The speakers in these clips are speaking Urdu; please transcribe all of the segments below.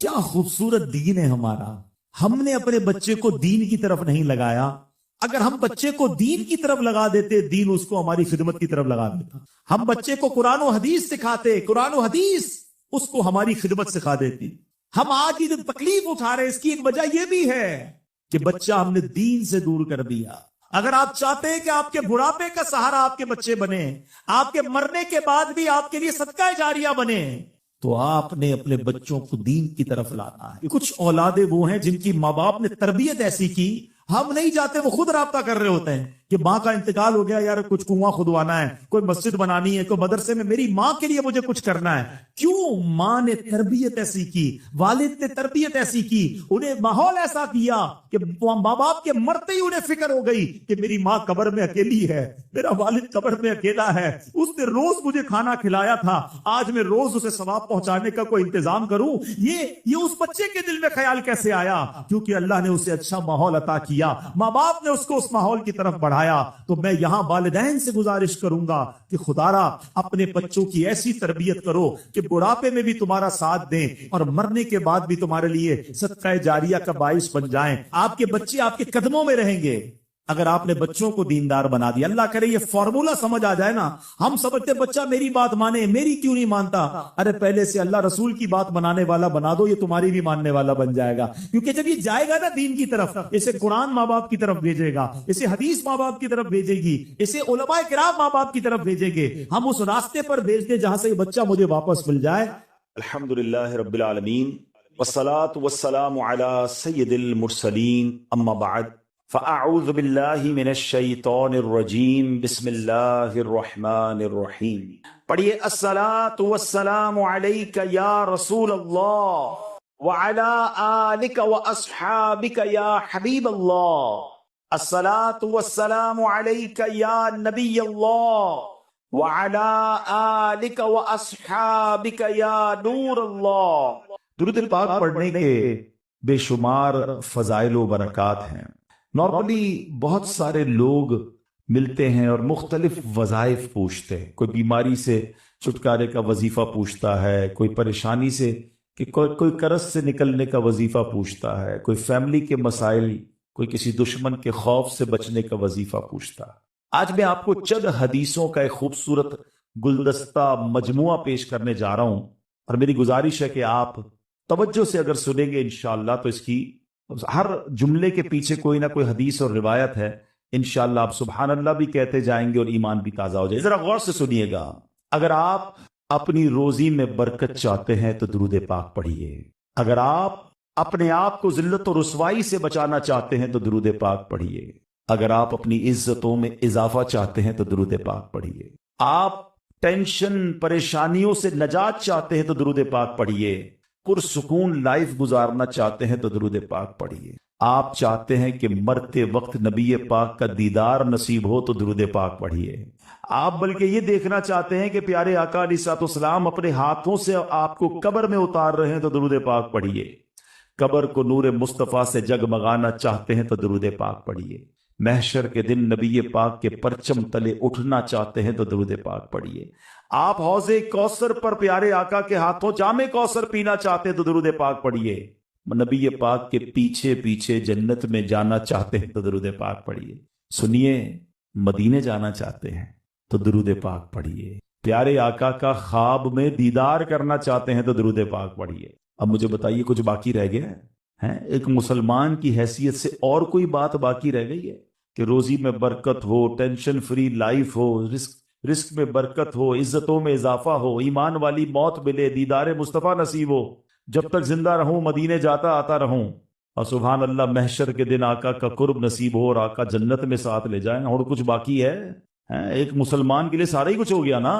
کیا خوبصورت دین ہے ہمارا. ہم نے اپنے بچے کو دین کی طرف نہیں لگایا. اگر ہم بچے کو دین کی طرف لگا دیتے، دین اس کو ہماری خدمت کی طرف لگا دیتا. ہم بچے کو قرآن و حدیث سکھاتے، قرآن و حدیث اس کو ہماری خدمت سکھا دیتی. ہم آج یہ تکلیف اٹھا رہے، اس کی ایک وجہ یہ بھی ہے کہ بچہ ہم نے دین سے دور کر دیا. اگر آپ چاہتے ہیں کہ آپ کے بڑھاپے کا سہارا آپ کے بچے بنے، آپ کے مرنے کے بعد بھی آپ کے لیے صدقہ جاریہ بنے، تو آپ نے اپنے بچوں کو دین کی طرف لانا ہے. کچھ اولادیں وہ ہیں جن کی ماں باپ نے تربیت ایسی کی، ہم نہیں جاتے، وہ خود رابطہ کر رہے ہوتے ہیں کہ ماں کا انتقال ہو گیا، یار کچھ کنواں کھدوانا ہے، کوئی مسجد بنانی ہے، کوئی مدرسے میں میری ماں کے لیے مجھے کچھ کرنا ہے. کیوں؟ ماں نے تربیت ایسی کی، والد نے تربیت ایسی کی، انہیں ماحول ایسا کیا کہ ماں باپ کے مرتے ہی انہیں فکر ہو گئی کہ میری ماں قبر میں اکیلی ہے، میرا والد قبر میں اکیلا ہے، اس نے روز مجھے کھانا کھلایا تھا، آج میں روز اسے ثواب پہنچانے کا کوئی انتظام کروں. یہ اس بچے کے دل میں خیال کیسے آیا؟ کیونکہ اللہ نے اسے اچھا ماحول عطا کیا، ماں باپ نے اس کو اس ماحول کی طرف بڑھایا. تو میں یہاں والدین سے گزارش کروں گا کہ خدارا اپنے بچوں کی ایسی تربیت کرو کہ بڑھاپے میں بھی تمہارا ساتھ دیں اور مرنے کے بعد بھی تمہارے لیے صدقہ جاریہ کا باعث بن جائیں. آپ کے بچے آپ کے قدموں میں رہیں گے اگر آپ نے بچوں کو دیندار بنا دیا. اللہ کرے یہ فارمولا سمجھ آ جائے نا. ہم سمجھتے بچہ میری بات مانے، میری کیوں نہیں مانتا؟ ارے پہلے سے اللہ رسول کی بات بنانے والا بنا دو، یہ تمہاری بھی ماننے والا بن جائے گا. کیونکہ جب یہ جائے گا نا دین کی طرف، اسے قرآن ماں باپ کی طرف بھیجے گا، اسے حدیث ماں باپ کی طرف بھیجے گی، اسے علماء کرام ماں باپ کی طرف بھیجیں گے. ہم اس راستے پر بھیج دیں جہاں سے یہ بچہ مجھے واپس مل جائے. الحمدللہ رب العالمین والصلاة والسلام على سید المرسلین، اما بعد فاعوذ باللہ من الشیطان الرجیم، بسم اللہ الرحمن الرحیم. پڑھیے الصلاة والسلام علیک یا رسول اللہ وعلى آلک واصحابک یا حبیب اللہ. الصلاة والسلام علیک یا نبی اللہ وعلى آلک واصحابک یا نور اللہ. درود پاک پڑھنے کے بے شمار فضائل و برکات ہیں. نارملی بہت سارے لوگ ملتے ہیں اور مختلف وظائف پوچھتے ہیں. کوئی بیماری سے چھٹکارے کا وظیفہ پوچھتا ہے، کوئی پریشانی سے کہ کوئی قرض سے نکلنے کا وظیفہ پوچھتا ہے، کوئی فیملی کے مسائل، کوئی کسی دشمن کے خوف سے بچنے کا وظیفہ پوچھتا ہے. آج میں آپ کو چند حدیثوں کا ایک خوبصورت گلدستہ مجموعہ پیش کرنے جا رہا ہوں، اور میری گزارش ہے کہ آپ توجہ سے اگر سنیں گے انشاءاللہ تو اس کی ہر جملے کے پیچھے کوئی نہ کوئی حدیث اور روایت ہے. انشاءاللہ آپ سبحان اللہ بھی کہتے جائیں گے اور ایمان بھی تازہ ہو جائے. ذرا غور سے سنیے گا. اگر آپ اپنی روزی میں برکت چاہتے ہیں تو درود پاک پڑھیے. اگر آپ اپنے آپ کو ذلت و رسوائی سے بچانا چاہتے ہیں تو درود پاک پڑھیے. اگر آپ اپنی عزتوں میں اضافہ چاہتے ہیں تو درود پاک پڑھیے. آپ ٹینشن پریشانیوں سے نجات چاہتے ہیں تو درود پاک پڑھیے. پرسکون لائف گزارنا چاہتے ہیں تو درود پاک پڑھیے. آپ چاہتے ہیں کہ مرتے وقت نبی پاک کا دیدار نصیب ہو تو درود پاک پڑھیے. آپ بلکہ یہ دیکھنا چاہتے ہیں کہ پیارے آقا علیہ الصلوۃ والسلام اپنے ہاتھوں سے آپ کو قبر میں اتار رہے ہیں تو درود پاک پڑھیے. قبر کو نور مصطفیٰ سے جگمگانا چاہتے ہیں تو درود پاک پڑھیے. محشر کے دن نبی پاک کے پرچم تلے اٹھنا چاہتے ہیں تو درود پاک پڑھیے. آپ حوض کوثر پر پیارے آقا کے ہاتھوں جام کوثر پینا چاہتے ہیں تو درود پاک پڑھیے. نبی پاک کے پیچھے پیچھے جنت میں جانا چاہتے ہیں تو درود پاک پڑھیے. سنیے، مدینے جانا چاہتے ہیں تو درود پاک پڑھیے. پیارے آقا کا خواب میں دیدار کرنا چاہتے ہیں تو درود پاک پڑھیے. اب مجھے بتائیے کچھ باقی رہ گیا ہے؟ ایک مسلمان کی حیثیت سے اور کوئی بات باقی رہ گئی ہے کہ روزی میں برکت ہو، ٹینشن فری لائف ہو، رزق میں برکت ہو، عزتوں میں اضافہ ہو، ایمان والی موت ملے، دیدار مصطفیٰ نصیب ہو، جب تک زندہ رہوں مدینے جاتا آتا رہوں، اور سبحان اللہ محشر کے دن آقا کا قرب نصیب ہو اور آقا جنت میں ساتھ لے جائیں. اور کچھ باقی ہے؟ ایک مسلمان کے لیے سارا ہی کچھ ہو گیا نا.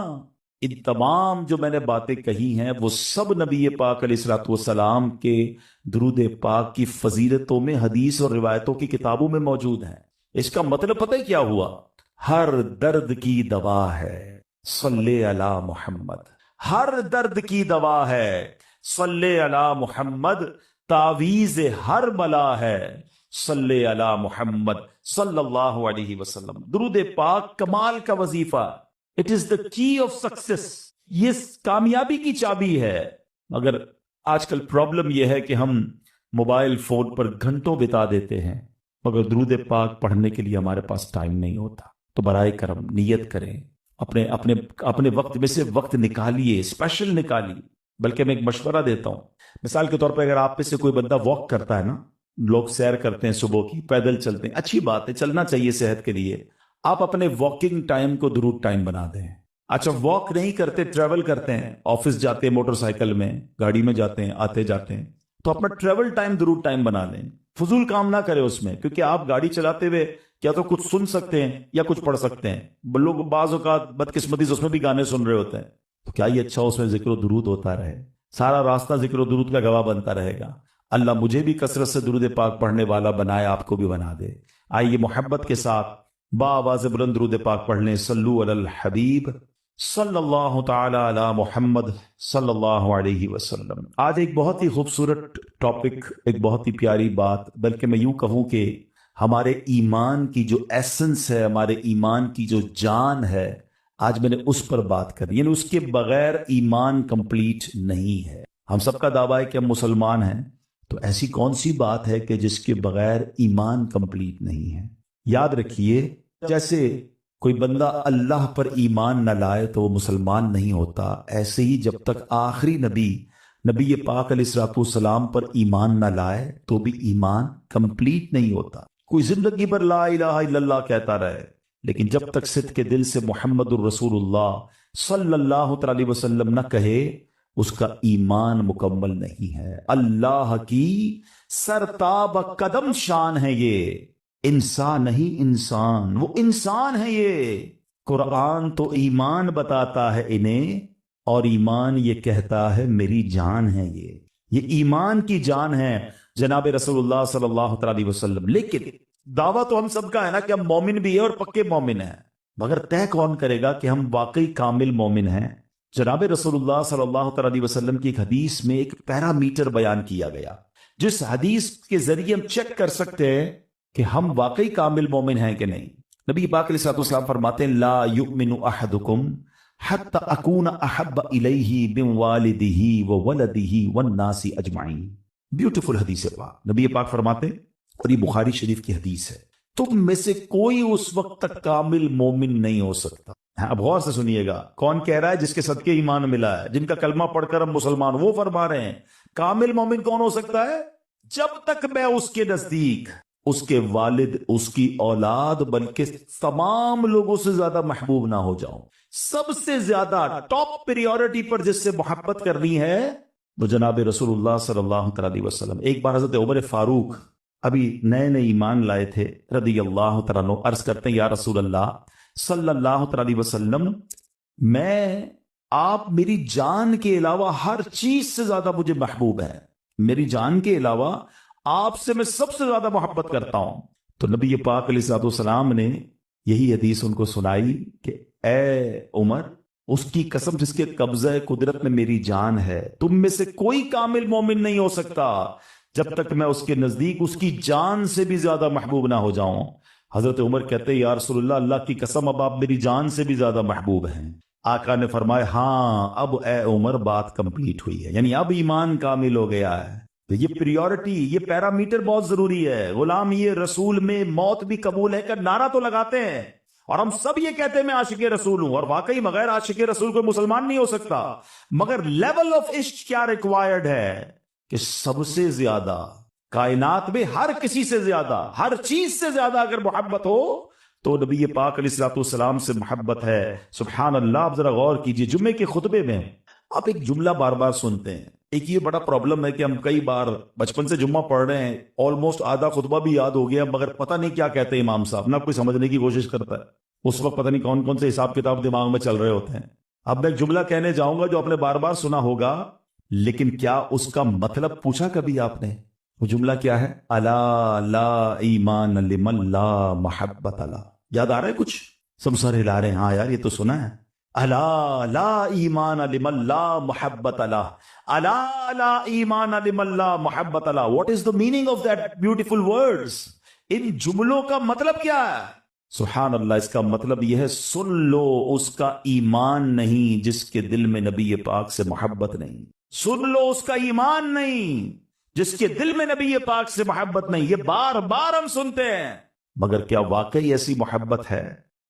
ان تمام جو میں نے باتیں کہی ہیں وہ سب نبی پاک علیہ الصلوۃ والسلام کے درود پاک کی فضیلتوں میں حدیث اور روایتوں کی کتابوں میں موجود ہیں. اس کا مطلب پتہ ہے کیا ہوا؟ ہر درد کی دوا ہے صلی علی محمد. ہر درد کی دوا ہے صلی علی محمد. تعویذ ہر بلا ہے صلی علی محمد صلی اللہ علیہ وسلم. درود پاک کمال کا وظیفہ. اٹ از دا کی آف سکسیس. یہ کامیابی کی چابی ہے. مگر آج کل پرابلم یہ ہے کہ ہم موبائل فون پر گھنٹوں بتا دیتے ہیں مگر درود پاک پڑھنے کے لیے ہمارے پاس ٹائم نہیں ہوتا. تو برائے کرم نیت کریں, اپنے اپنے اپنے وقت میں سے وقت نکالیے, اسپیشل نکالیے. بلکہ میں ایک مشورہ دیتا ہوں, مثال کے طور پہ اگر آپ میں سے کوئی بندہ واک کرتا ہے نا, لوگ سیر کرتے ہیں صبح کی, پیدل چلتے ہیں, اچھی بات ہے, چلنا چاہیے صحت کے لیے. آپ اپنے واکنگ ٹائم کو درود ٹائم بنا دیں. اچھا واک نہیں کرتے, ٹریول کرتے ہیں, آفس جاتے ہیں موٹر سائیکل میں, گاڑی میں جاتے ہیں, آتے جاتے ہیں, تو اپنا ٹریول ٹائم درود ٹائم بنا لیں. فضول کام نہ کرے اس میں, کیونکہ آپ گاڑی چلاتے ہوئے کیا تو کچھ سن سکتے ہیں یا کچھ پڑھ سکتے ہیں. لوگ بعض اوقات بدقسمتی سے اس میں بھی گانے سن رہے ہوتے ہیں, تو کیا یہ اچھا اس میں ذکر و درود ہوتا رہے, سارا راستہ ذکر و درود کا گواہ بنتا رہے گا. اللہ مجھے بھی کثرت سے درود پاک پڑھنے والا بنائے, آپ کو بھی بنا دے. آئیے محبت کے ساتھ بآواز بلند درود پاک پڑھ لیں. صلو علی الحبیب صلی اللہ تعالی علی محمد صلی اللہ علیہ وسلم. آج ایک بہت ہی خوبصورت ٹاپک, ایک بہت ہی پیاری بات, بلکہ میں یوں کہوں کہ ہمارے ایمان کی جو ایسنس ہے, ہمارے ایمان کی جو جان ہے, آج میں نے اس پر بات کری. یعنی اس کے بغیر ایمان کمپلیٹ نہیں ہے. ہم سب کا دعویٰ ہے کہ ہم مسلمان ہیں, تو ایسی کون سی بات ہے کہ جس کے بغیر ایمان کمپلیٹ نہیں ہے. یاد رکھیے, جیسے کوئی بندہ اللہ پر ایمان نہ لائے تو وہ مسلمان نہیں ہوتا, ایسے ہی جب تک آخری نبی پاک علیہ الصلوۃ والسلام پر ایمان نہ لائے تو بھی ایمان کمپلیٹ نہیں ہوتا. کوئی زندگی پر لا الہ الا اللہ کہتا رہے, لیکن جب تک صدق کے دل سے محمد الرسول اللہ صلی اللہ علیہ وسلم نہ کہے, اس کا ایمان مکمل نہیں ہے. اللہ کی سرتاب قدم شان ہے یہ, انسان نہیں انسان, وہ انسان ہے یہ. قرآن تو ایمان بتاتا ہے انہیں, اور ایمان یہ کہتا ہے میری جان ہے یہ ایمان کی جان ہے جناب رسول اللہ صلی اللہ علیہ وسلم. لیکن دعویٰ تو ہم سب کا ہے نا کہ ہم مومن بھی ہیں اور پکے مومن ہیں, مگر طے کون کرے گا کہ ہم واقعی کامل مومن ہیں. جناب رسول اللہ صلی اللہ علیہ وسلم کی ایک حدیث میں ایک پیرامیٹر بیان کیا گیا, جس حدیث کے ذریعے ہم چیک کر سکتے ہیں کہ ہم واقعی کامل مومن ہیں کہ نہیں. نبی پاک علیہ الصلوۃ والسلام فرماتے ہیں, لا یؤمن احدکم حتی اکون احب الیہ من والدہ وولدہ والناس اجمعین. بیوٹیفل حدیث پاک. نبی پاک فرماتے ہیں, اور یہ بخاری شریف کی حدیث ہے, تم میں سے کوئی اس وقت تک کامل مومن نہیں ہو سکتا. اب غور سے سنیے گا, کون کہہ رہا ہے؟ جس کے صدقے ایمان ملا ہے, جن کا کلمہ پڑھ کر ہم مسلمان, وہ فرما رہے ہیں کامل مومن کون ہو سکتا ہے؟ جب تک میں اس کے نزدیک اس کے والد, اس کی اولاد, بلکہ تمام لوگوں سے زیادہ محبوب نہ ہو جاؤں. سب سے زیادہ ٹاپ پریورٹی پر جس سے محبت کرنی ہے وہ جناب رسول اللہ صلی اللہ علیہ وسلم. ایک بار حضرت عمر فاروق ابھی نئے نئے ایمان لائے تھے رضی اللہ تعالیٰ عنہ, عرض کرتے ہیں, یا رسول اللہ صلی اللہ علیہ وسلم, میں آپ میری جان کے علاوہ ہر چیز سے زیادہ مجھے محبوب ہے, میری جان کے علاوہ آپ سے میں سب سے زیادہ محبت کرتا ہوں. تو نبی پاک علیہ الصلوۃ والسلام نے یہی حدیث ان کو سنائی کہ اے عمر, اس کی قسم جس کے قبضہ قدرت میں میری جان ہے, تم میں سے کوئی کامل مومن نہیں ہو سکتا جب تک میں اس کے نزدیک اس کی جان سے بھی زیادہ محبوب نہ ہو جاؤں. حضرت عمر کہتے ہیں, یا رسول اللہ, اللہ کی قسم اب آپ میری جان سے بھی زیادہ محبوب ہیں. آقا نے فرمایا, ہاں اب اے عمر بات کمپلیٹ ہوئی ہے, یعنی اب ایمان کامل ہو گیا ہے. تو یہ پریورٹی, یہ پیرامیٹر بہت ضروری ہے. غلام یہ رسول میں موت بھی قبول ہے کا نعرہ تو لگاتے ہیں, اور ہم سب یہ کہتے ہیں میں عاشق رسول ہوں, اور واقعی بغیر عاشق رسول کوئی مسلمان نہیں ہو سکتا. مگر لیول آف عشق کیا ریکوائرڈ ہے کہ سب سے زیادہ کائنات میں ہر کسی سے زیادہ, ہر چیز سے زیادہ اگر محبت ہو تو نبی پاک علیہ الصلوۃ والسلام سے محبت ہے. سبحان اللہ. آپ ذرا غور کیجئے, جمعے کے خطبے میں آپ ایک جملہ بار بار سنتے ہیں. ایک یہ بڑا پرابلم ہے کہ ہم کئی بار بچپن سے جمعہ پڑھ رہے ہیں, آلموسٹ آدھا خطبہ بھی یاد ہو گیا, مگر پتہ نہیں کیا کہتے ہیں امام صاحب, نہ کوئی سمجھنے کی کوشش کرتا ہے. اس وقت پتہ نہیں کون کون سے حساب کتاب دماغ میں چل رہے ہوتے ہیں. اب میں ایک جملہ کہنے جاؤں گا جو آپ نے بار بار سنا ہوگا, لیکن کیا اس کا مطلب پوچھا کبھی آپ نے؟ وہ جملہ کیا ہے؟ الا لا ایمان لمن لا محبت لا. یاد آ رہا ہے کچھ؟ سب سر ہلا رہے ہیں, ہاں یار یہ تو سنا ہے. الا لا ایمان لمن لا محبت لا, الا لا ایمان لمن لا محبت لا. What is the meaning of that beautiful words? ان جملوں کا مطلب کیا ہے؟ سبحان اللہ. اس کا مطلب یہ ہے, سن لو, اس کا ایمان نہیں جس کے دل میں نبی پاک سے محبت نہیں. سن لو اس کا ایمان نہیں، جس کے دل میں نبی پاک سے محبت نہیں. یہ بار بار ہم سنتے ہیں، مگر کیا واقعی ایسی محبت ہے؟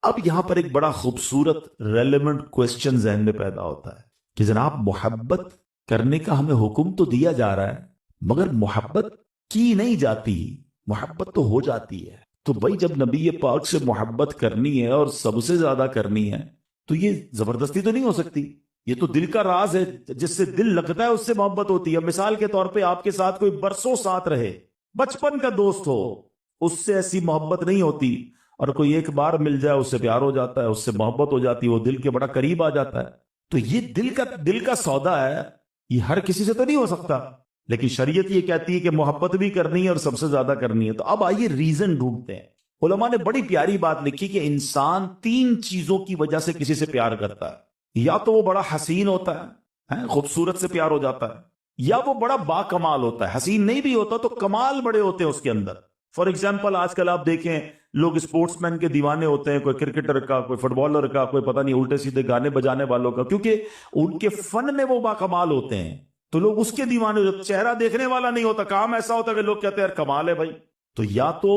اب یہاں پر ایک بڑا خوبصورت ریلیونٹ کوسچن ذہن میں پیدا ہوتا ہے کہ جناب محبت کرنے کا ہمیں حکم تو دیا جا رہا ہے، مگر محبت کی نہیں جاتی، محبت تو ہو جاتی ہے. تو بھائی جب نبی پاک سے محبت کرنی ہے اور سب سے زیادہ کرنی ہے تو یہ زبردستی تو نہیں ہو سکتی. یہ تو دل کا راز ہے، جس سے دل لگتا ہے اس سے محبت ہوتی ہے. مثال کے طور پہ آپ کے ساتھ کوئی برسوں ساتھ رہے، بچپن کا دوست ہو، اس سے ایسی محبت نہیں ہوتی. اور کوئی ایک بار مل جائے اس سے پیار ہو جاتا ہے، اس سے محبت ہو جاتی ہے، وہ دل کے بڑا قریب آ جاتا ہے. تو یہ دل کا سودا ہے، یہ ہر کسی سے تو نہیں ہو سکتا. لیکن شریعت یہ کہتی ہے کہ محبت بھی کرنی ہے اور سب سے زیادہ کرنی ہے. تو اب آئیے ریزن ڈھونڈتے ہیں. علماء نے بڑی پیاری بات لکھی کہ انسان 3 چیزوں کی وجہ سے کسی سے پیار کرتا ہے. یا تو وہ بڑا حسین ہوتا ہے، خوبصورت سے پیار ہو جاتا ہے، یا وہ بڑا با کمال ہوتا ہے. حسین نہیں بھی ہوتا تو کمال بڑے ہوتے ہیں اس کے اندر. فار ایگزامپل آج کل آپ دیکھیں لوگ اسپورٹس مین کے دیوانے ہوتے ہیں، کوئی کرکٹر کا، کوئی فٹ بالر کا، کوئی پتہ نہیں الٹے سیدھے گانے بجانے والوں کا، کیونکہ ان کے فن میں وہ با کمال ہوتے ہیں تو لوگ اس کے دیوانے ہوتے. چہرہ دیکھنے والا نہیں ہوتا، کام ایسا ہوتا ہے کہ لوگ کہتے ہیں یار کمال ہے بھائی. تو یا تو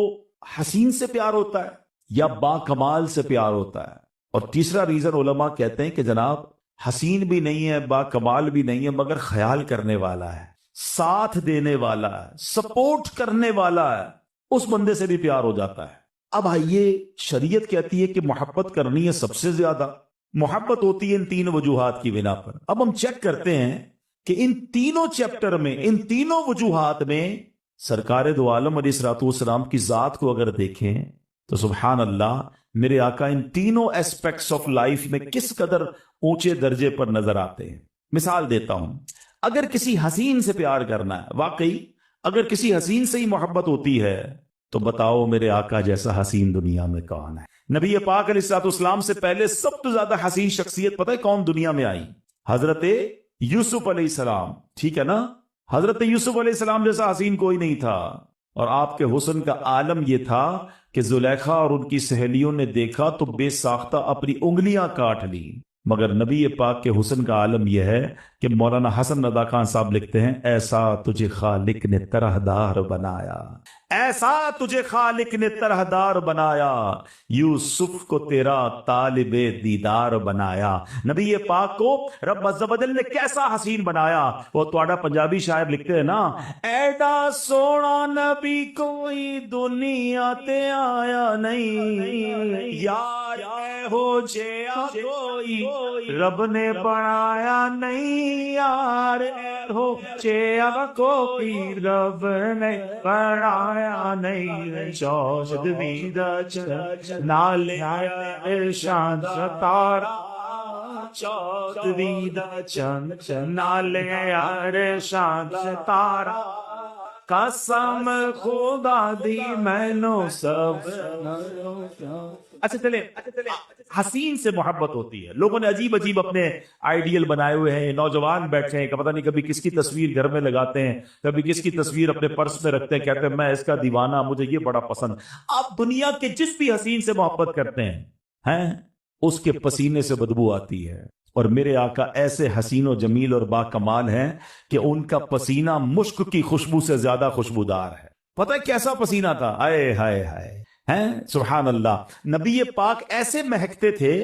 حسین سے پیار ہوتا ہے یا با کمال سے پیار ہوتا ہے. اور تیسرا ریزن علماء کہتے ہیں کہ جناب حسین بھی نہیں ہے، با کمال بھی نہیں ہے، مگر خیال کرنے والا ہے، ساتھ دینے والا ہے، سپورٹ کرنے والا ہے، اس بندے سے بھی پیار ہو جاتا ہے. اب آئیے شریعت کہتی ہے کہ محبت کرنی ہے سب سے زیادہ. محبت ہوتی ہے ان 3 وجوہات کی بنا پر. اب ہم چیک کرتے ہیں کہ ان تینوں چیپٹر میں، ان تینوں وجوہات میں سرکار دو عالم علیہ الصلوۃ والسلام کی ذات کو اگر دیکھیں تو سبحان اللہ، میرے آقا ان تینوں ایسپیکٹس آف لائف میں کس قدر اونچے درجے پر نظر آتے ہیں. مثال دیتا ہوں، اگر کسی حسین سے پیار کرنا ہے، واقعی اگر کسی حسین سے ہی محبت ہوتی ہے تو بتاؤ میرے آقا جیسا حسین دنیا میں کون ہے؟ نبی پاک علیہ الصلوۃ والسلام سے پہلے سب سے زیادہ حسین شخصیت پتہ ہے کون دنیا میں آئی؟ حضرت یوسف علیہ السلام. ٹھیک ہے نا؟ حضرت یوسف علیہ السلام جیسا حسین کوئی نہیں تھا. اور آپ کے حسن کا عالم یہ تھا کہ زلیخا اور ان کی سہیلیوں نے دیکھا تو بے ساختہ اپنی انگلیاں کاٹ لی. مگر نبی پاک کے حسن کا عالم یہ ہے کہ مولانا حسن رضا خان صاحب لکھتے ہیں، ایسا تجھے خالق نے طرحدار بنایا، ایسا تجھے خالق نے طرحدار بنایا، یوسف کو تیرا طالب دیدار بنایا. نبی پاک کو رب عز و جل نے کیسا حسین بنایا. وہ تواڈا پنجابی شاعر لکھتے ہیں نا، ایڈا سونا نبی کوئی دنیا تے آیا نہیں، یار اے ہو جیا کوئی رب نے بنایا نہیں، یار اے ہو جیا کوئی رب نے بنایا نہیں. چود وید نالے ارشاد ستارا، چود وید چند نالے ارشاد ستارا، قسم خدا دی مینو سب. اچھا چلے، حسین سے محبت ہوتی ہے. لوگوں نے عجیب عجیب اپنے آئیڈیل بنائے ہوئے ہیں. نوجوان بیٹھے ہیں کہ پتہ نہیں کبھی کس کی تصویر گھر میں لگاتے ہیں، کبھی کس کی تصویر اپنے پرس میں رکھتے ہیں، کہتے ہیں میں اس کا دیوانہ، مجھے یہ بڑا پسند. آپ دنیا کے جس بھی حسین سے محبت کرتے ہیں اس کے پسینے سے بدبو آتی ہے. اور میرے آقا ایسے حسین و جمیل اور با کمال ہیں کہ ان کا پسینہ مشک کی خوشبو سے زیادہ خوشبودار ہے. پتہ ہے کیسا پسینہ تھا؟ آئے ہائے ہائے ہیں، سبحان اللہ. نبی پاک ایسے مہکتے تھے.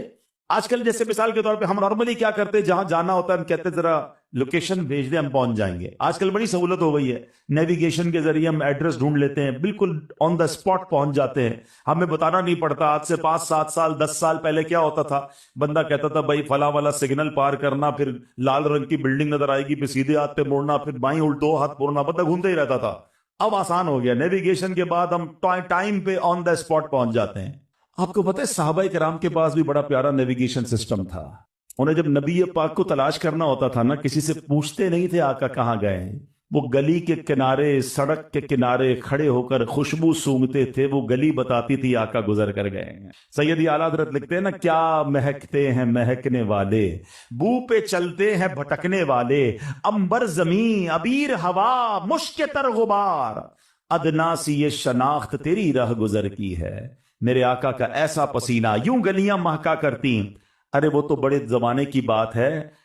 آج کل جیسے مثال کے طور پہ ہم نارملی کیا کرتے، جہاں جانا ہوتا ہے ہم کہتے ذرا لوکیشن بھیج دیں ہم پہنچ جائیں گے. آج کل بڑی سہولت ہو گئی ہے، نیویگیشن کے ذریعے ہم ایڈریس ڈھونڈ لیتے ہیں، بالکل آن دا اسپاٹ پہنچ جاتے ہیں، ہمیں بتانا نہیں پڑتا. آج سے 5 7 سال 10 سال پہلے کیا ہوتا تھا، بندہ کہتا تھا بھائی فلاں والا سگنل پار کرنا، پھر لال رنگ کی بلڈنگ نظر آئے گی، پھر سیدھے ہاتھ پہ موڑنا، پھر بائیں 2 ہاتھ موڑنا، بندہ گھومتا ہی رہتا تھا. اب آسان ہو گیا، نیویگیشن کے بعد ہم ٹائم پہ آن دا اسپاٹ پہنچ جاتے ہیں. آپ کو پتہ ہے صحابہ کرام کے پاس بھی بڑا پیارا نیویگیشن سسٹم تھا. انہیں جب نبی پاک کو تلاش کرنا ہوتا تھا نا، کسی سے پوچھتے نہیں تھے آقا کہاں گئے ہیں. وہ گلی کے کنارے، سڑک کے کنارے کھڑے ہو کر خوشبو سونگتے تھے، وہ گلی بتاتی تھی آقا گزر کر گئے ہیں. سیدی اعلیٰ حضرت لکھتے ہیں نا، کیا مہکتے ہیں مہکنے والے، بو پہ چلتے ہیں بھٹکنے والے، عنبر زمین عبیر ہوا مشک تر غبار، ادنا سی یہ شناخت تیری راہ گزر کی ہے. میرے آقا کا ایسا پسینہ، یوں گلیاں مہکا کرتی. ارے وہ تو بڑے زمانے کی بات ہے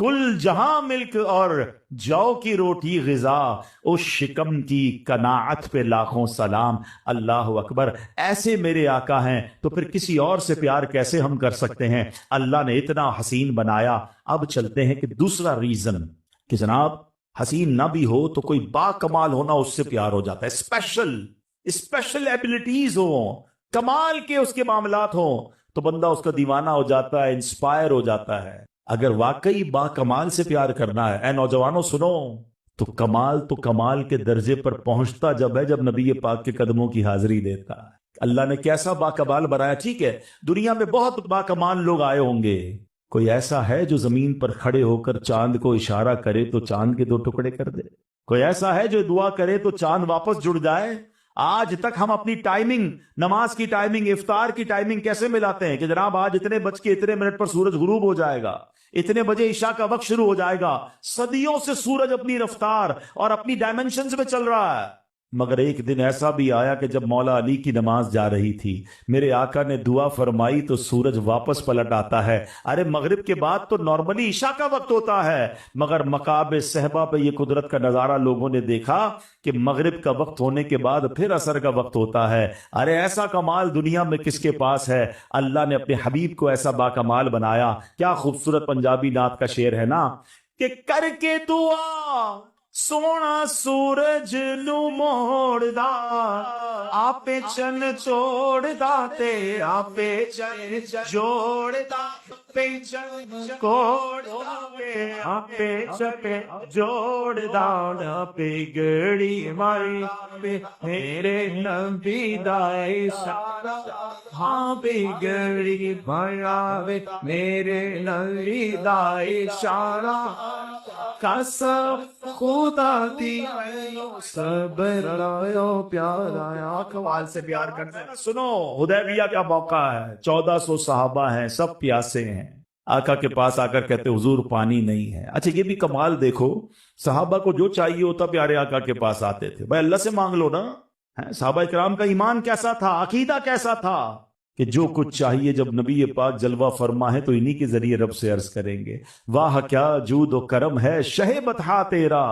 کل جہاں ملک اور جو کی روٹی غذا، اس شکم کی قناعت پہ لاکھوں سلام، اللہ اکبر۔ ایسے میرے آقا ہیں تو پھر کسی اور سے پیار کیسے ہم کر سکتے ہیں؟ اللہ نے اتنا حسین بنایا۔ اب چلتے ہیں کہ دوسرا ریزن کہ جناب حسین نہ بھی ہو تو کوئی با کمال ہونا اس سے پیار ہو جاتا ہے، اسپیشل ایبلٹیز ہوں، کمال کے اس کے معاملات ہوں تو بندہ اس کا دیوانہ ہو جاتا ہے، انسپائر ہو جاتا ہے۔ اگر واقعی با کمال سے پیار کرنا ہے، اے نوجوانوں سنو، تو کمال کے درجے پر پہنچتا جب ہے جب نبی پاک کے قدموں کی حاضری دیتا ہے۔ اللہ نے کیسا با کمال بنایا۔ ٹھیک ہے دنیا میں بہت با کمال لوگ آئے ہوں گے، کوئی ایسا ہے جو زمین پر کھڑے ہو کر چاند کو اشارہ کرے تو چاند کے 2 ٹکڑے کر دے؟ کوئی ایسا ہے جو دعا کرے تو چاند واپس جڑ جائے؟ آج تک ہم اپنی ٹائمنگ، نماز کی ٹائمنگ، افطار کی ٹائمنگ کیسے ملاتے ہیں کہ جناب آج اتنے بج کے اتنے منٹ پر سورج غروب ہو جائے گا، اتنے بجے عشاء کا وقت شروع ہو جائے گا۔ صدیوں سے سورج اپنی رفتار اور اپنی ڈائمنشنز میں چل رہا ہے، مگر ایک دن ایسا بھی آیا کہ جب مولا علی کی نماز جا رہی تھی، میرے آقا نے دعا فرمائی تو سورج واپس پلٹ آتا ہے۔ ارے مغرب کے بعد تو نارملی عشاء کا وقت ہوتا ہے، مگر مقام صحبہ پہ یہ قدرت کا نظارہ لوگوں نے دیکھا کہ مغرب کا وقت ہونے کے بعد پھر عصر کا وقت ہوتا ہے۔ ارے ایسا کمال دنیا میں کس کے پاس ہے؟ اللہ نے اپنے حبیب کو ایسا با کمال بنایا۔ کیا خوبصورت پنجابی نعت کا شعر ہے نا کہ کر کے دعا سونا سورج نو موڑ دا، آپے چن چھوڑ دا تے آپے چن جوڑ دا، آپے چن کوڑ دا آپے چپے جوڑ دا، آپے گڑی ماری آپے میرے نبی دا اشارہ، ہاں پہ گڑی مراوے میرے نبی دا اشارہ، قسم خدا دی صبر لایو پیارا، کمال سے پیار کرنا ہے۔ سنو حدیبیہ کا موقع ہے، 1400 صحابہ ہیں، سب پیاسے ہیں، آقا کے پاس آ کر کہتے حضور پانی نہیں ہے۔ اچھا یہ بھی کمال دیکھو، صحابہ کو جو چاہیے ہوتا پیارے آقا کے پاس آتے تھے، بھائی اللہ سے مانگ لو نا۔ صحابہ کرام کا ایمان کیسا تھا، عقیدہ کیسا تھا کہ جو کچھ چاہیے جب نبی پاک جلوہ فرما ہے تو انہی کے ذریعے رب سے عرض کریں گے۔ واہ کیا جود و کرم ہے شہ بطحا تیرا،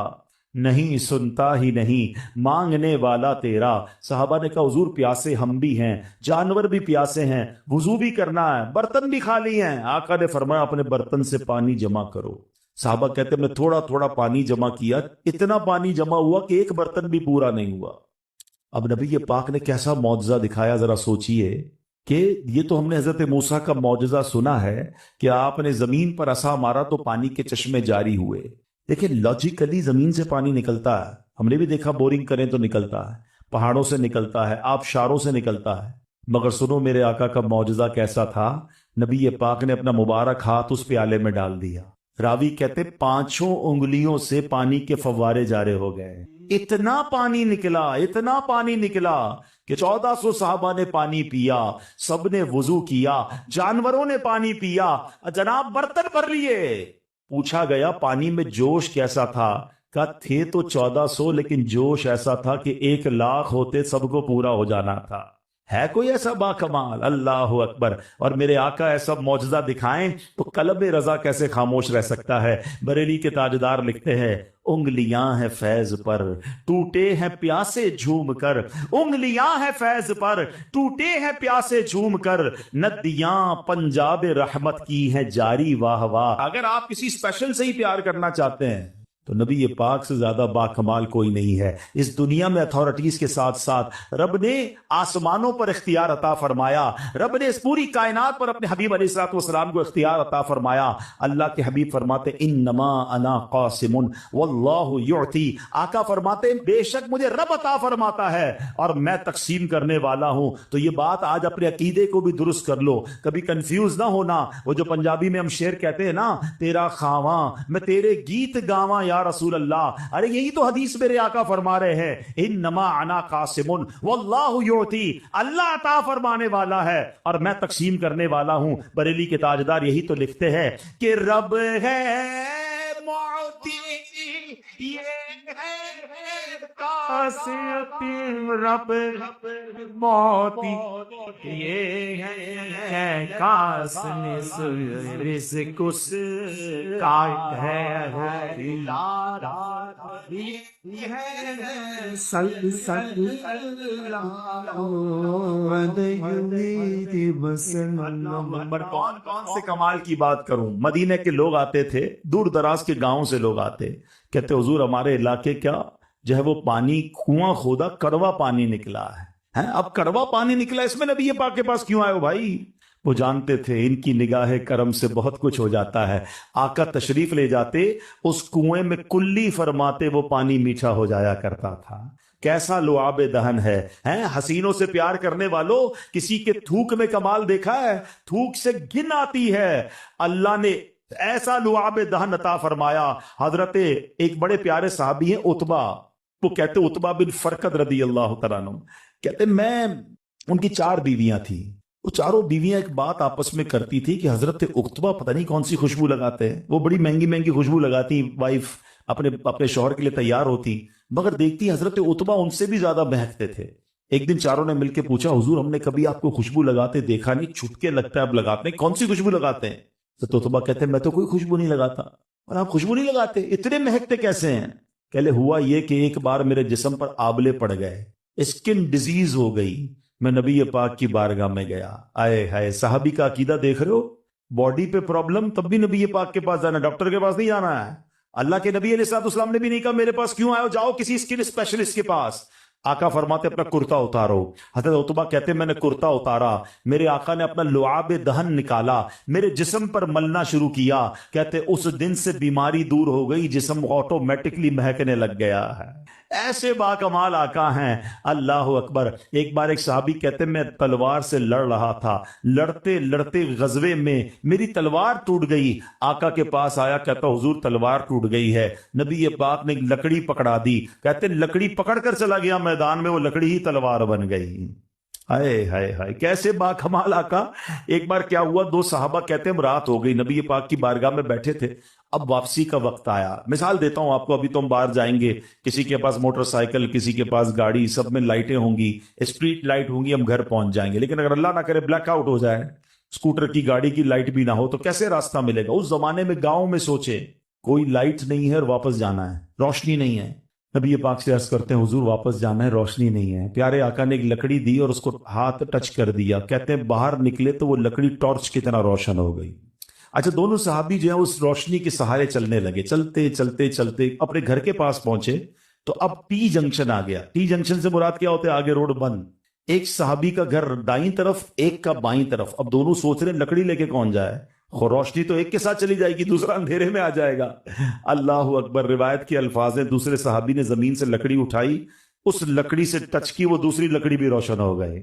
نہیں سنتا ہی نہیں مانگنے والا تیرا۔ صحابہ نے کہا حضور پیاسے ہم بھی ہیں، جانور بھی پیاسے ہیں، وضو بھی کرنا ہے، برتن بھی خالی ہیں۔ آقا نے فرمایا اپنے برتن سے پانی جمع کرو۔ صحابہ کہتے ہیں میں تھوڑا تھوڑا پانی جمع کیا، اتنا پانی جمع ہوا کہ ایک برتن بھی پورا نہیں ہوا۔ اب نبی پاک نے کیسا معجزہ دکھایا، ذرا سوچئے کہ یہ تو ہم نے حضرت موسیٰ کا معجزہ سنا ہے کہ آپ نے زمین پر عصا مارا تو پانی کے چشمے جاری ہوئے۔ دیکھیں لاجیکلی زمین سے پانی نکلتا ہے، ہم نے بھی دیکھا بورنگ کریں تو نکلتا ہے، پہاڑوں سے نکلتا ہے، آبشاروں سے نکلتا ہے، مگر سنو میرے آقا کا معجزہ کیسا تھا۔ نبی پاک نے اپنا مبارک ہاتھ اس پیالے میں ڈال دیا، راوی کہتے 5 انگلیوں سے پانی کے فوارے جارے ہو گئے، اتنا پانی نکلا کہ 1400 صحابہ نے پانی پیا، سب نے وضو کیا، جانوروں نے پانی پیا، جناب برتن بھر لیے۔ پوچھا گیا پانی میں جوش کیسا تھا؟ کہا تھے تو 1400 لیکن جوش ایسا تھا کہ 1,00,000 ہوتے سب کو پورا ہو جانا تھا۔ ہے کوئی ایسا با کمال؟ اللہ اکبر۔ اور میرے آقا ایسا معجزہ دکھائیں تو قلب رضا کیسے خاموش رہ سکتا ہے؟ بریلی کے تاجدار لکھتے ہیں انگلیاں ہیں فیض پر ٹوٹے ہیں پیاسے جھوم کر، انگلیاں ہیں فیض پر ٹوٹے ہیں پیاسے جھوم کر، ندیاں پنجاب رحمت کی ہیں جاری واہ واہ۔ اگر آپ کسی اسپیشل سے ہی پیار کرنا چاہتے ہیں تو نبی پاک سے زیادہ با کمال کوئی نہیں ہے۔ اس دنیا میں اتھارٹیز کے ساتھ ساتھ رب نے آسمانوں پر اختیار عطا فرمایا، رب نے اس پوری کائنات پر اپنے حبیب علیہ الصلوۃ والسلام کو اختیار عطا فرمایا۔ اللہ کے حبیب فرماتے انما انا قاسم واللہ یعطی، آقا فرماتے بے شک مجھے رب عطا فرماتا ہے اور میں تقسیم کرنے والا ہوں۔ تو یہ بات آج اپنے عقیدے کو بھی درست کر لو، کبھی کنفیوز نہ ہونا۔ وہ جو پنجابی میں ہم شعر کہتے ہیں نا، تیرا خواواں میں تیرے گیت گاواں یا رسول اللہ، ارے یہی تو حدیث میرے آقا فرما رہے ہیں انما انا قاسم واللہ یعطی، اللہ عطا فرمانے والا ہے اور میں تقسیم کرنے والا ہوں۔ بریلی کے تاجدار یہی تو لکھتے ہیں کہ رب ہے موتی یہ ہے خاصیت رب موتی یہ ہے خاص رزق اس کا ہے یہ ہے سل سل نمبر کون سے کمال کی بات کروں. مدینے کے لوگ آتے تھے, دور دراز کے گاؤں سے لوگ آتے, کہتے حضور ہمارے علاقے کیا جو ہے وہ پانی کنواں کھودا کڑوا پانی نکلا ہے. اب کڑوا پانی نکلا, اس میں نبی پاک کے پاس کیوں آئے ہو بھائی؟ وہ جانتے تھے ان کی نگاہ کرم سے بہت کچھ ہو جاتا ہے. آقا تشریف لے جاتے, اس کنویں میں کلی فرماتے وہ پانی میٹھا ہو جایا کرتا تھا. کیسا لعاب دہن ہے. حسینوں سے پیار کرنے والوں, کسی کے تھوک میں کمال دیکھا ہے؟ تھوک سے گن آتی ہے. اللہ نے ایسا لعاب دہن عطا فرمایا. حضرت ایک بڑے پیارے صحابی ہیں عتبہ, وہ کہتے عتبہ بن فرقد رضی اللہ تعالیٰ عنہ, کہتے میں ان کی 4 بیویاں تھیں. وہ چاروں بیویاں ایک بات آپس میں کرتی تھی کہ حضرت عتبہ پتہ نہیں کون سی خوشبو لگاتے ہیں. وہ بڑی مہنگی مہنگی خوشبو لگاتی, وائف اپنے شوہر کے لیے تیار ہوتی, مگر دیکھتی حضرت عتبہ ان سے بھی زیادہ مہکتے تھے. ایک دن چاروں نے مل کے پوچھا حضور ہم نے کبھی آپ کو خوشبو لگاتے دیکھا نہیں, چھٹکے لگتا ہے اب لگاتے ہیں, کون سی خوشبو لگاتے ہیں؟ تو عتبہ کہتے ہیں میں تو کوئی خوشبو نہیں لگاتا. اور آپ خوشبو نہیں لگاتے, اتنے مہکتے کیسے ہیں؟ کہلے ہوا یہ کہ ایک بار میرے جسم پر آبلے پڑ گئے, اسکن ڈیزیز ہو گئی, میں نبی پاک کی بارگاہ میں گیا. آئے ہائے, صحابی کا عقیدہ دیکھ رہے ہو, باڈی پہ پرابلم تب بھی نبی پاک کے پاس جانا, ڈاکٹر کے پاس نہیں جانا ہے. اللہ کے نبی علیہ الصلوۃ والسلام نے بھی نہیں کہا میرے پاس کیوں آئے ہو, جاؤ کسی اسکن اسپیشلسٹ کے پاس. آقا فرماتے اپنا کرتا اتارو. حضرت عتبہ کہتے میں نے کرتا اتارا, میرے آقا نے اپنا لعاب دہن نکالا, میرے جسم پر ملنا شروع کیا. کہتے اس دن سے بیماری دور ہو گئی, جسم آٹومیٹکلی مہکنے لگ گیا ہے. ایسے با کمال آقا ہیں. اللہ اکبر. ایک بار ایک صحابی کہتے میں تلوار سے لڑ رہا تھا, لڑتے لڑتے غزوے میں میری تلوار ٹوٹ گئی. آقا کے پاس آیا, کہتا حضور تلوار ٹوٹ گئی ہے. نبی پاک نے لکڑی پکڑا دی, کہتے لکڑی پکڑ کر چلا گیا میدان میں, وہ لکڑی ہی تلوار بن گئی. ہائے ہائے ہائے, کیسے با کمال آقا. ایک بار کیا ہوا, 2 صحابہ کہتے ہیں رات ہو گئی, نبی پاک کی بارگاہ میں بیٹھے تھے, اب واپسی کا وقت آیا. مثال دیتا ہوں آپ کو, ابھی تو ہم باہر جائیں گے, کسی کے پاس موٹر سائیکل, کسی کے پاس گاڑی, سب میں لائٹیں ہوں گی, اسٹریٹ لائٹ ہوں گی, ہم گھر پہنچ جائیں گے. لیکن اگر اللہ نہ کرے بلیک آؤٹ ہو جائے, اسکوٹر کی گاڑی کی لائٹ بھی نہ ہو, تو کیسے راستہ ملے گا؟ اس زمانے میں گاؤں میں سوچے, کوئی لائٹ نہیں ہے اور واپس جانا ہے, روشنی نہیں ہے. نبی پاک سے عرض کرتے ہیں حضور واپس جانا ہے, روشنی نہیں ہے. پیارے آقا نے ایک لکڑی دی اور اس کو ہاتھ ٹچ کر دیا. کہتے ہیں باہر نکلے تو وہ لکڑی ٹارچ کی طرح روشن ہو گئی. اچھا, دونوں صحابی جو ہیں اس روشنی کے سہارے چلنے لگے. چلتے چلتے چلتے اپنے گھر کے پاس پہنچے تو اب ٹی جنکشن آ گیا. ٹی جنکشن سے مراد کیا ہوتا ہے؟ آگے روڈ بند. ایک صحابی کا گھر دائیں طرف, ایک کا بائیں طرف. اب دونوں سوچ رہے لکڑی لے کے کون جائے, روشنی تو ایک کے ساتھ چلی جائے گی, دوسرا اندھیرے میں آ جائے گا. اللہ اکبر. روایت کے الفاظ ہیں, دوسرے صحابی نے زمین سے لکڑی اٹھائی, اس لکڑی سے ٹچ کی, وہ دوسری لکڑی بھی روشن ہو گئے.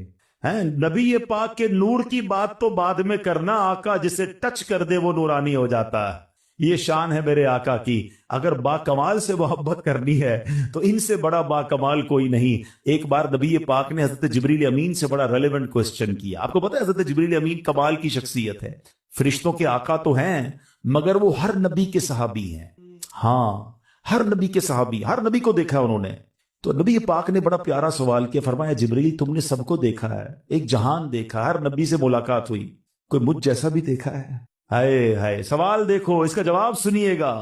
نبی پاک کے نور کی بات تو بعد میں کرنا, آقا جسے ٹچ کر دے وہ نورانی ہو جاتا ہے. یہ شان ہے میرے آقا کی. اگر با کمال سے محبت کرنی ہے تو ان سے بڑا با کمال کوئی نہیں. ایک بار نبی پاک نے حضرت جبریل امین سے بڑا ریلیونٹ کوسچن کیا. آپ کو پتا ہے حضرت جبریل امین کمال کی شخصیت ہے, فرشتوں کے آقا تو ہیں مگر وہ ہر نبی کے صحابی ہیں. ہاں, ہر نبی کے صحابی, ہر نبی کو دیکھا انہوں نے. تو نبی پاک نے بڑا پیارا سوال کیا, فرمایا جبریل تم نے سب کو دیکھا ہے, ایک جہان دیکھا, ہر نبی سے ملاقات ہوئی, کوئی مجھ جیسا بھی دیکھا ہے؟ ہائے ہائے, سوال دیکھو, اس کا جواب سنیے گا.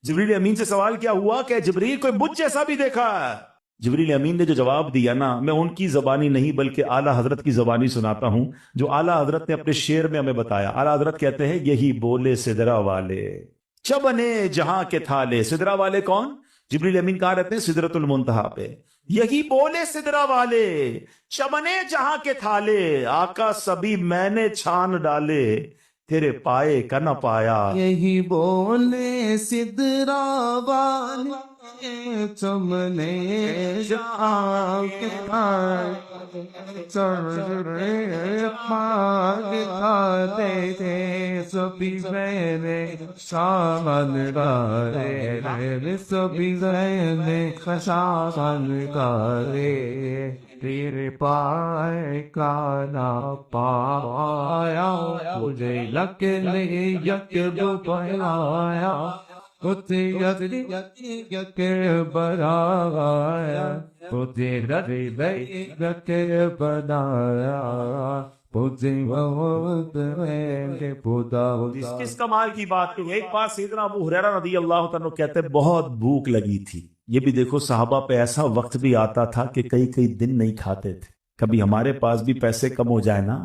جبریل امین سے سوال کیا ہوا کہ جبریل کوئی مجھ جیسا بھی دیکھا ہے؟ جبریل امین نے جو جواب دیا نا, میں ان کی زبانی نہیں بلکہ اعلیٰ حضرت کی زبانی سناتا ہوں, جو اعلیٰ حضرت نے اپنے شعر میں ہمیں بتایا. اعلیٰ حضرت کہتے ہیں یہی بولے سدرا والے چبنے جہاں کے تھالے. سدرا والے کون؟ جبریل امین کہاں رہتے ہیں؟ سدرۃ المنتہا پہ. یہی بولے سدرا والے چمنے جہاں کے تھالے, آقا سبھی میں نے چھان ڈالے, تیرے پائے کا نہ پایا. یہی بولے سدرا والے چمنے جہاں کے تھالے تھے, سبھی میں نے چھان ڈالے, سبھی میں نے چھان ڈالے, تیرے پائے کا نہ پایا, مجھے لکنے یک دو پایا, کے بنایا کے بنایا کس کمال کی بات کی. ایک بار سیدنا ابو ہریرہ رضی اللہ تعالیٰ کہتے ہیں بہت بھوک لگی تھی. یہ بھی دیکھو صحابہ پہ ایسا وقت بھی آتا تھا کہ کئی دن نہیں کھاتے تھے. کبھی ہمارے پاس بھی پیسے کم ہو جائے نا,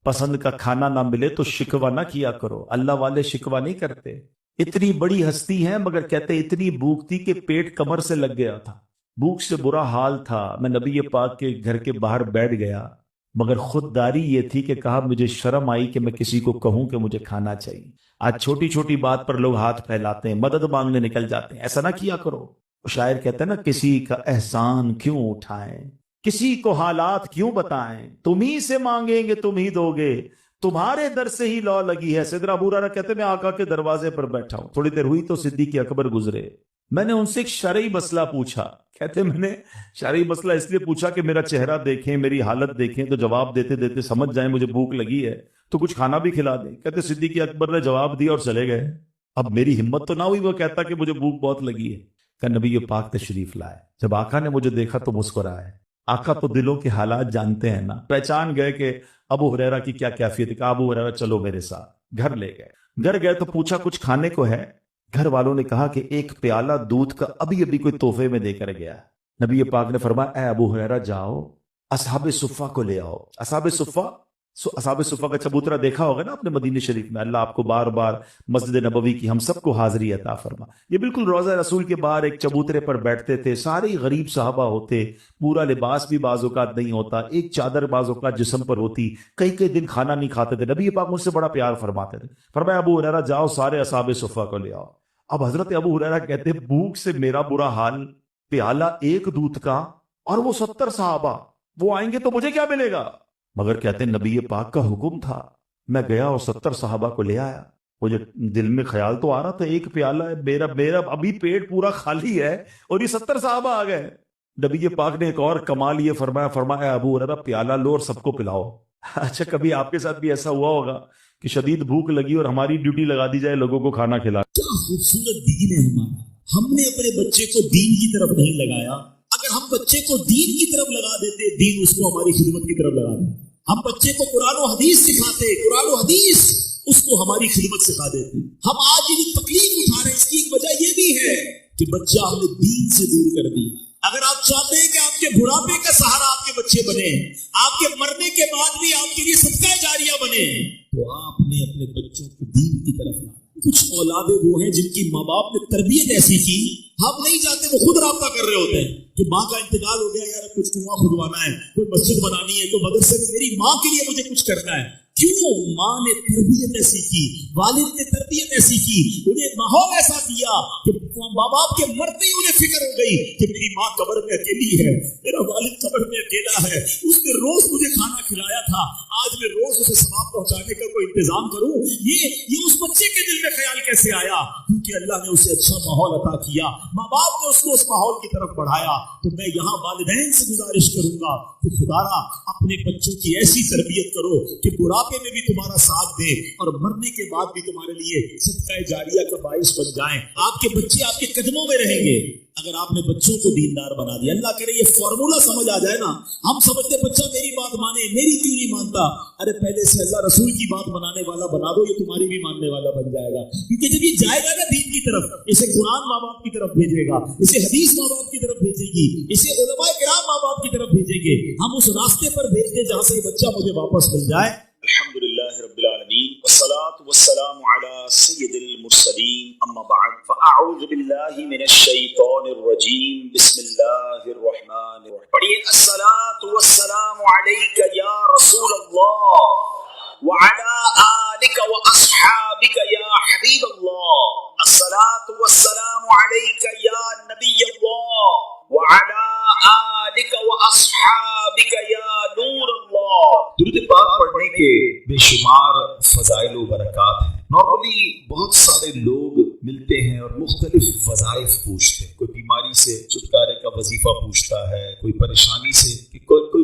پسند کا کھانا نہ ملے تو شکوہ نہ کیا کرو. اللہ والے شکوہ نہیں کرتے. اتنی بڑی ہستی ہے مگر کہتے اتنی بھوک تھی کہ پیٹ کمر سے لگ گیا تھا. بھوک سے برا حال تھا. میں نبی پاک کے گھر کے باہر بیٹھ گیا مگر خودداری یہ تھی کہ کہا مجھے شرم آئی کہ میں کسی کو کہوں کہ مجھے کھانا چاہیے. آج چھوٹی چھوٹی بات پر لوگ ہاتھ پھیلاتے ہیں, مدد مانگنے نکل جاتے ہیں. ایسا نہ کیا کرو. شاعر کہتے ہیں نا, کسی کا احسان کیوں اٹھائیں, کسی کو حالات کیوں بتائیں, تم ہی سے مانگیں گے تم ہی دو گے, تمہارے در سے ہی لو لگی ہے. سیدنا ابو ہریرہ کہتے میں آقا کے دروازے پر بیٹھا ہوں. تھوڑی دیر ہوئی تو صدیق اکبر گزرے. میں نے ان سے ایک شرعی مسئلہ پوچھا. کہتے میں نے شرعی مسئلہ اس لیے پوچھا کہ میرا چہرہ دیکھیں, میری حالت دیکھیں تو جواب دیتے دیتے سمجھ جائیں مجھے بھوک لگی ہے تو کچھ کھانا بھی کھلا دیں. کہتے صدیق اکبر نے جواب دیا اور چلے گئے. اب میری ہمت تو نہ ہوئی وہ کہتا کہ مجھے بھوک بہت لگی ہے. کہ نبی پاک تشریف لائے. جب آقا نے مجھے دیکھا تو مسکرائے. آقا تو دلوں کے حالات جانتے ہیں نا, پہچان گئے کہ ابو ہریرہ کی کیا کیفیت ہے. کہا ابو ہریرہ چلو میرے ساتھ. گھر لے گئے. گھر گئے تو پوچھا کچھ کھانے کو ہے. گھر والوں نے کہا کہ ایک پیالہ دودھ کا ابھی کوئی تحفے میں دے کر گیا. نبی پاک نے فرمایا اے ابو ہریرہ جاؤ اصحاب صفہ کو لے آؤ. اصحاب صفہ کا چبوترا دیکھا ہوگا نا اپنے مدینہ شریف میں. اللہ آپ کو بار بار مسجد نبوی کی ہم سب کو حاضری عطا فرما. یہ بالکل روضہ رسول کے باہر ایک چبوترے پر بیٹھتے تھے. سارے غریب صحابہ ہوتے, پورا لباس بھی بعض اوقات نہیں ہوتا, ایک چادر بعض اوقات جسم پر ہوتی, کئی دن کھانا نہیں کھاتے تھے. نبی پاک مجھ سے بڑا پیار فرماتے تھے. فرمایا ابو ہریرہ جاؤ سارے اصحاب صفہ کو لے آؤ. اب حضرت ابو ہریرہ کہتے بھوک سے میرا برا حال, پیالہ ایک دودھ کا اور وہ 70 صحابہ, وہ آئیں گے تو مجھے کیا ملے گا. مگر کہتے ہیں نبی پاک کا حکم تھا. میں گیا اور 70 صحابہ کو لے آیا. مجھے دل میں خیال تو آ رہا تھا ایک پیالہ ہے, میرا ابھی پیٹ پورا خالی ہے اور یہ 70 صحابہ آ گئے. نبی پاک نے ایک اور کمال یہ فرمایا ابو ہریرہ پیالہ لو اور سب کو پلاؤ. اچھا کبھی آپ کے ساتھ بھی ایسا ہوا ہوگا کہ شدید بھوک لگی اور ہماری ڈیوٹی لگا دی جائے لوگوں کو کھانا کھلا. کیا خوبصورت دین ہے ہمارا. ہم نے اپنے بچے کو دین کی طرف نہیں لگایا. اگر ہم بچے کو دین کی طرف لگا دیتے, دین اس کو ہماری خدمت کی طرف لگا دیتے. ہم بچے کو قرآن و حدیث سکھاتے, قرآن و حدیث اس کو ہماری خدمت سکھا دیتے. ہم آج یہ تکلیف اٹھا رہے ہیں, اس کی ایک وجہ یہ بھی ہے کہ بچہ ہم نے دین سے دور کر دیا. اگر آپ چاہتے ہیں کہ آپ کے بڑھاپے کا سہارا آپ کے بچے بنے, آپ کے مرنے کے بعد بھی آپ کے لیے صدقہ جاریہ بنے, تو آپ نے اپنے بچوں کو دین کی طرف لانا. کچھ اولادیں وہ ہیں جن کی ماں باپ نے تربیت ایسی کی, ہم نہیں چاہتے, وہ خود رابطہ کر رہے ہوتے ہیں کہ ماں کا انتقال ہو گیا, یار کچھ کنواں کھدوانا ہے, کوئی مسجد بنانی ہے, کوئی مدرسے میں میری ماں کے لیے مجھے کچھ کرنا ہے. کیوں؟ ماں نے تربیت ایسی کی, والد نے تربیت ایسی کی, انہیں ماحول ایسا دیا کہ ماں باپ کے مرتے ہی انہیں فکر ہو گئی کہ میری ماں قبر میں اکیلی ہے, میرا والد قبر میں اکیلا ہے, اس نے روز مجھے کھانا کھلایا تھا, آج میں روز اسے ثواب پہنچانے کا کوئی انتظام کروں. یہ اس بچے کے دل میں خیال کیسے آیا؟ کیونکہ اللہ نے اسے اچھا ماحول عطا کیا, ماں باپ نے اس کو اس ماحول کی طرف بڑھایا. تو میں یہاں والدین سے گزارش کروں گا کہ خدارا اپنے بچوں کی ایسی تربیت کرو کہ بڑھاپے میں بھی تمہارا ساتھ دے اور مرنے کے بعد بھی تمہارے لیے صدقہ جاریہ کا باعث بن جائیں. آپ کے بچے آپ کے قدموں میں رہیں گے اگر آپ نے بچوں کو دیندار بنا دیا. اللہ کرے یہ فارمولا سمجھ آ جائے نا. ہم سمجھتے بچہ میری بات مانے, میری کیوں نہیں مانتا. ارے پہلے سے اللہ رسول کی بات منانے والا بنا دو, یہ تمہاری بھی ماننے والا بن جائے گا. کیونکہ جب یہ جائے گا نا دین کی طرف, اسے قرآن ماں باپ کی طرف بھیجے گا, اسے حدیث ماں باپ کی طرف بھیجے گی, اسے علماء کرام ماں باپ کی طرف بھیجیں گے. ہم اس راستے پر بھیج دیں جہاں سے یہ بچہ مجھے واپس مل جائے. الحمدللہ رب العالمین والصلاة والسلام على سید المرسلین اما بعد فاعوذ باللہ من الشیطان الرجیم بسم اللہ الرحمن الرحیم. پڑھیے الصلاة والسلام علیک یا رسول اللہ وعلى آلک واصحابک یا حبیب اللہ. الصلاة والسلام علیک یا نبی اللہ وعلى آلک واصحابک یا نور اللہ. درود پاک پڑھنے کے بے شمار فضائل و برکات ہیں. نارملی بہت سارے لوگ ملتے ہیں اور مختلف وظائف پوچھتے ہیں. کوئی بیماری سے چھٹکارے کا وظیفہ پوچھتا ہے, کوئی پریشانی سے, کوئی